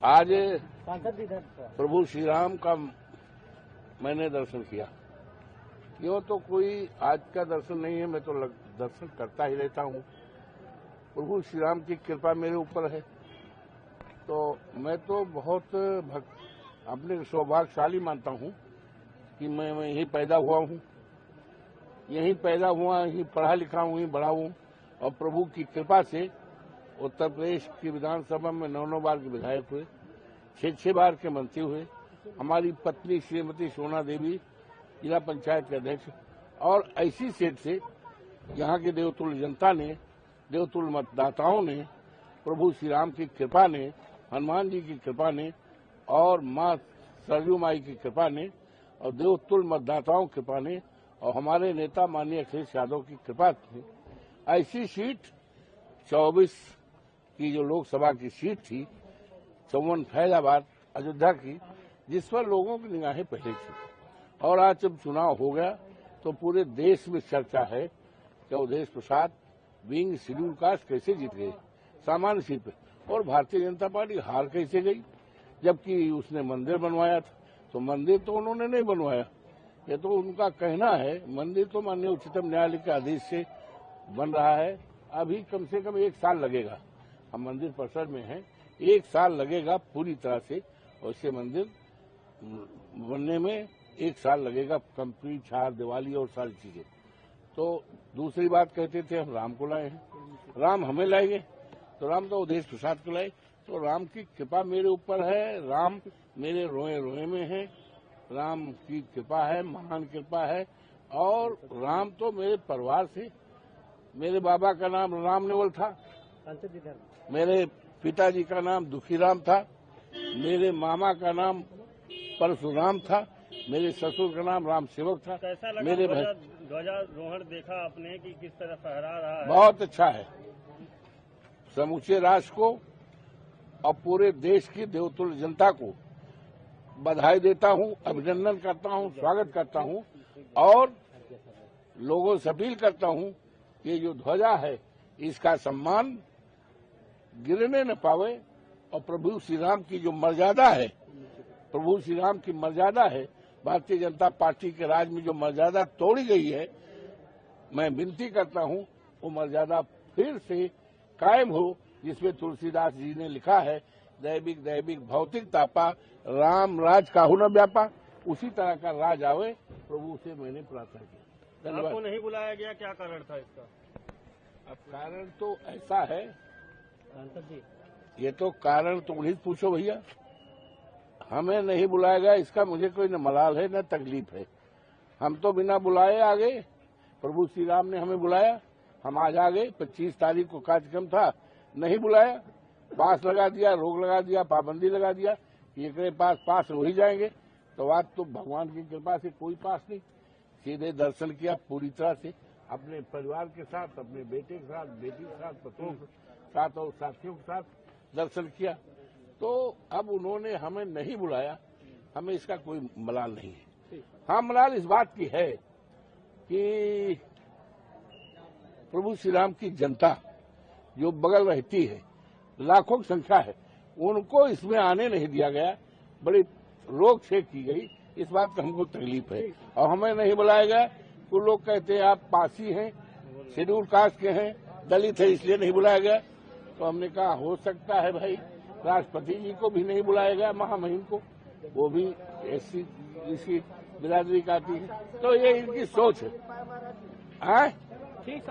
आज प्रभु श्री राम का मैंने दर्शन किया। यो तो कोई आज का दर्शन नहीं है, मैं तो दर्शन करता ही रहता हूँ। प्रभु श्री राम की कृपा मेरे ऊपर है, तो मैं तो बहुत अपने सौभाग्यशाली मानता हूँ कि मैं यहीं पैदा हुआ हूँ, यहीं पैदा हुआ, यहीं पढ़ा लिखा हूँ, यहीं बड़ा हूँ। और प्रभु की कृपा से उत्तर प्रदेश की विधानसभा में 9 बार के विधायक हुए, 6 बार के मंत्री हुए। हमारी पत्नी श्रीमती सोना देवी जिला पंचायत के अध्यक्ष। और ऐसी सीट से यहाँ के देवतुल्य जनता ने, देवतुल्य मतदाताओं ने, प्रभु श्री राम की कृपा ने, हनुमान जी की कृपा ने और माँ सरयू माई की कृपा ने और देवतुल्य मतदाताओं की कृपा ने और हमारे नेता माननीय अखिलेश यादव की कृपा थी। ऐसी सीट 24 की जो लोकसभा की सीट थी, 54 फैजाबाद अयोध्या की, जिस पर लोगों की निगाहें पहले थी। और आज जब चुनाव हो गया तो पूरे देश में चर्चा है कि Awadhesh Prasad being schedule caste कैसे जीत गए सामान्य सीट पे, और भारतीय जनता पार्टी हार कैसे गई, जबकि उसने मंदिर बनवाया था। तो मंदिर तो उन्होंने नहीं बनवाया, ये तो उनका कहना है। मंदिर तो माननीय उच्चतम न्यायालय के आदेश से बन रहा है। अभी कम से कम 1 साल लगेगा, हम मंदिर परिसर में हैं, 1 साल लगेगा पूरी तरह से, और इससे मंदिर बनने में 1 साल लगेगा, कंप्लीट चार दिवाली और सारी चीजें। तो दूसरी बात कहते थे हम राम को लाए हैं, राम हमें लाएंगे, तो राम तो अवधेश प्रसाद को लाए। तो राम की कृपा मेरे ऊपर है, राम मेरे रोए रोए में है, राम की कृपा है, महान कृपा है। और राम तो मेरे परिवार से, मेरे बाबा का नाम राम नेवल था, मेरे पिताजी का नाम दुखीराम था, मेरे मामा का नाम परशुराम था, मेरे ससुर का नाम राम सेवक था। कैसा लगा मेरे ध्वजारोहण देखा आपने कि किस तरह फहरा रहा है? बहुत अच्छा है। समूचे राष्ट्र को और पूरे देश की देवतुल्य जनता को बधाई देता हूं, अभिनंदन करता हूं, स्वागत करता हूं और लोगों से अपील करता हूं कि जो ध्वजा है इसका सम्मान गिरने न पावे। और प्रभु श्री राम की जो मर्यादा है, प्रभु श्री राम की मर्यादा है, भारतीय जनता पार्टी के राज में जो मर्यादा तोड़ी गई है, मैं विनती करता हूं वो मर्यादा फिर से कायम हो, जिसमें तुलसीदास जी ने लिखा है, दैविक दैविक भौतिक तापा, राम राज काहू न व्यापा। उसी तरह का राज आवे, प्रभु से मैंने प्रार्थना की। धन्यवाद। आपको नहीं बुलाया गया, क्या कारण था इसका? अब कारण तो ऐसा है, ये तो कारण तुम ही पूछो भैया, हमें नहीं बुलाया गया इसका मुझे कोई न मलाल है न तकलीफ है। हम तो बिना बुलाए आ गए, प्रभु श्री राम ने हमें बुलाया, हम आज आ गए। 25 तारीख को कार्यक्रम था, नहीं बुलाया, पास लगा दिया, रोक लगा दिया, पाबंदी लगा दिया, ये पास हो ही जाएंगे। तो आज तो भगवान की कृपा से कोई पास नहीं, सीधे दर्शन किया पूरी तरह से अपने परिवार के साथ, अपने बेटे के साथ, बेटी के साथ, पत्रों के साथ और साथियों के साथ दर्शन किया। तो अब उन्होंने हमें नहीं बुलाया, हमें इसका कोई मलाल नहीं है। हाँ, मलाल इस बात की है कि प्रभु श्री राम की जनता जो बगल रहती है, लाखों की संख्या है, उनको इसमें आने नहीं दिया गया, बड़ी रोक छेक की गई। इस बात का हमको तकलीफ है। और हमें नहीं बुलाया गया, तो लोग कहते हैं आप पासी हैं, शेड्यूल कास्ट के हैं, दलित है, इसलिए नहीं बुलाया गया। तो हमने कहा हो सकता है भाई, राष्ट्रपति जी को भी नहीं बुलाया गया, महामहिम को, वो भी ऐसी इसकी बिरादरी का आती है। तो ये इनकी सोच है। ठीक।